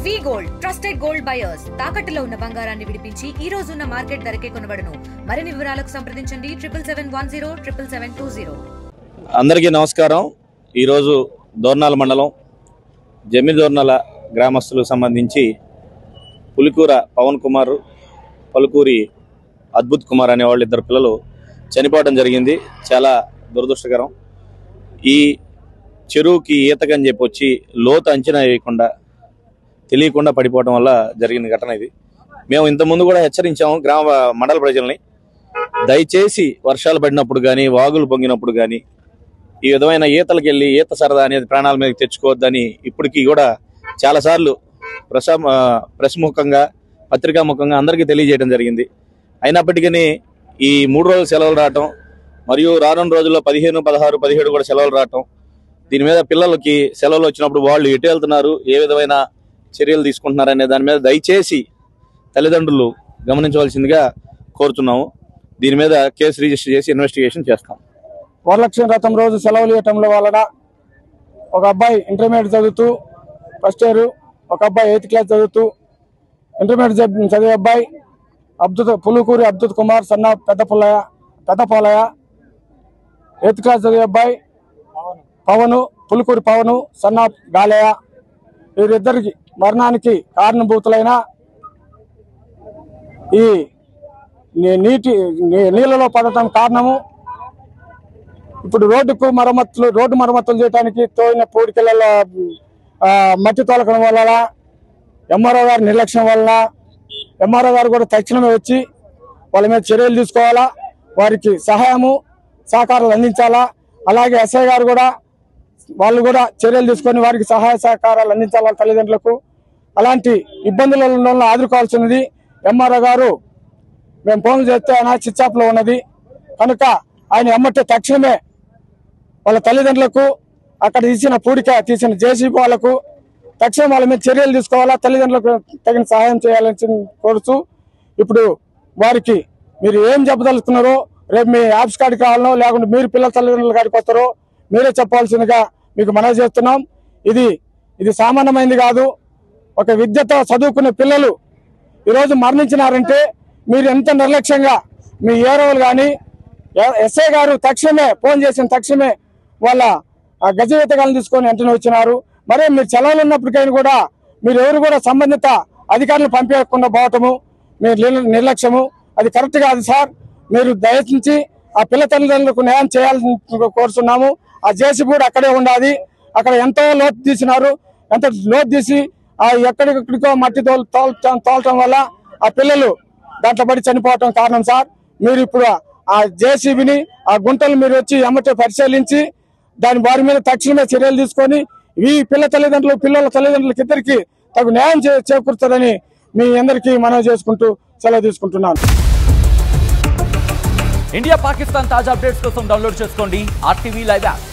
వి gold trusted gold buyers తాకట్టులో ఉన్న బంగారాన్ని విడిపించి ఈ రోజు ఉన్న మార్కెట్ ధరకే కొనబడును. మరిన్ని వివరాలకు సంప్రదించండి 77107720. అందరికీ నమస్కారం. ఈరోజు దోర్నాల మండలం జమ్మిదోర్నాల గ్రామస్తులకు సంబంధించి పులికూర పవన్ కుమార్, పలుకూరి అద్భుత్ కుమార్ అనే వాళ్ళు ఇద్దరు పిల్లలు చనిపోవడం జరిగింది. చాలా దురదృష్టకరం. ఈ చెరువుకి ఈతకని చెప్పి వచ్చి లోతు అంచనా వేయకుండా తెలియకుండా పడిపోవడం వల్ల జరిగిన ఘటన ఇది. మేము ఇంతకుముందు కూడా హెచ్చరించాము గ్రామ మండల ప్రజల్ని, దయచేసి వర్షాలు పడినప్పుడు కానీ వాగులు పొంగినప్పుడు కానీ ఈ విధమైన ఈతలకు వెళ్ళి ఈత సరదా అనేది ప్రాణాల మీద తెచ్చుకోవద్దని ఇప్పటికీ కూడా చాలాసార్లు ప్రెస్ ముఖంగా పత్రికాముఖంగా అందరికీ తెలియజేయడం జరిగింది. అయినప్పటికీ ఈ 3 రోజులు సెలవులు రావటం మరియు రానున్న రోజుల్లో 15, 16, 17 కూడా సెలవులు రావటం, దీని మీద పిల్లలకి సెలవులు వచ్చినప్పుడు వాళ్ళు ఎటు వెళ్తున్నారు, ఏ విధమైన చర్యలు తీసుకుంటున్నారనే దాని మీద దయచేసి తల్లిదండ్రులు గమనించవలసిందిగా కోరుతున్నాము. దీని మీద కేసు రిజిస్టర్ చేసి ఇన్వెస్టిగేషన్ చేస్తాం. వరలక్ష్మి రథం రోజు సెలవులు ఇవ్వటంలో వలన ఒక అబ్బాయి ఇంటర్మీడియట్ చదువుతూ ఫస్ట్ ఇయర్, ఒక అబ్బాయి 8th క్లాస్ చదువుతూ ఇంటర్మీడియట్ చదివే అబ్బాయి పులుకూరి అద్భుత్ కుమార్ సన్న పెద్దపోలయ్య, 8th క్లాస్ చదివే అబ్బాయి పులుకూరి పవను సన్న గాలయ్య, వీరిద్దరికి మరణానికి కారణభూతులైన ఈ నీళ్ళలో పడటం కారణము ఇప్పుడు రోడ్డు మరమ్మతులు చేయడానికి తోయిన పూడికెళ్ళ మట్టి తోలకడం వల్ల, ఎంఆర్ఓ గారి నిర్లక్ష్యం వలన ఎంఆర్ఓ గారు కూడా తక్షణమే వచ్చి వాళ్ళ మీద చర్యలు తీసుకోవాలా, వారికి సహకారాలు అందించాలా. అలాగే ఎస్ఐ గారు కూడా వాళ్ళు కూడా చర్యలు తీసుకొని వారికి సహాయ సహకారాలు అందించాలి వాళ్ళ తల్లిదండ్రులకు. అలాంటి ఇబ్బందులలో ఆదుకోవాల్సినది ఎంఆర్ఓ గారు. మేము ఫోన్లు చేస్తే ఆయన చిచ్చాప్లో ఉన్నది కనుక ఆయన ఎమ్మటే తక్షణమే వాళ్ళ తల్లిదండ్రులకు అక్కడ తీసిన జేసీబీ వాళ్ళకు తక్షణం వాళ్ళ మీద చర్యలు తీసుకోవాలా, తల్లిదండ్రులకు తగిన సహాయం చేయాలని కోరుతూ ఇప్పుడు వారికి మీరు ఏం చెప్పదలుచుకున్నారో, రేపు మీ ఆఫీస్ కాడికి రావాలనో లేకుంటే మీరు పిల్లల తల్లిదండ్రుల కాడికి వస్తారో మీరే చెప్పాల్సిందిగా మీకు మనవి చేస్తున్నాం. ఇది సామాన్యమైనది కాదు. ఒక విద్యతో చదువుకునే పిల్లలు ఈరోజు మరణించినారంటే మీరు ఎంత నిర్లక్ష్యంగా మీ ఏరోలు కానీ ఎస్ఐ గారు తక్షణమే ఫోన్ చేసిన తక్షణమే వాళ్ళ గజవేతగాలను తీసుకొని వెంటనే వచ్చినారు. మరి మీరు సెలవులు ఉన్నప్పటికైనా కూడా మీరు ఎవరు కూడా సంబంధిత అధికారులను పంపించకుండా పోవటము మీరు నిర్లక్ష్యము, అది కరెక్ట్ కాదు సార్. మీరు దయచేసి ఆ పిల్ల తల్లిదండ్రులకు న్యాయం చేయాలని కోరుతున్నాము. ఆ జేసీబీ కూడా అక్కడే ఉండాలి. అక్కడ ఎంతో లోతు తీసినారు, ఎంత లోతు తీసి ఎక్కడికో మట్టి తోలటం వల్ల ఆ పిల్లలు దాంట్లో పడి చనిపోవటం కారణం సార్. మీరు ఇప్పుడు ఆ జేసీబీని ఆ గుంటలు మీరు వచ్చి ఎమ్మటే పరిశీలించి వారి మీద తక్షణమే చర్యలు తీసుకొని ఈ పిల్లల తల్లిదండ్రులకి ఇద్దరికి తగు న్యాయం చేకూరుతుందని మీ అందరికీ మనవి చేసుకుంటూ సెలవు తీసుకుంటున్నాను. ఇండియా పాకిస్తాన్ తాజా అప్డేట్స్ కోసం డౌన్లోడ్ చేసుకోండి RTV లైవ్ యాప్.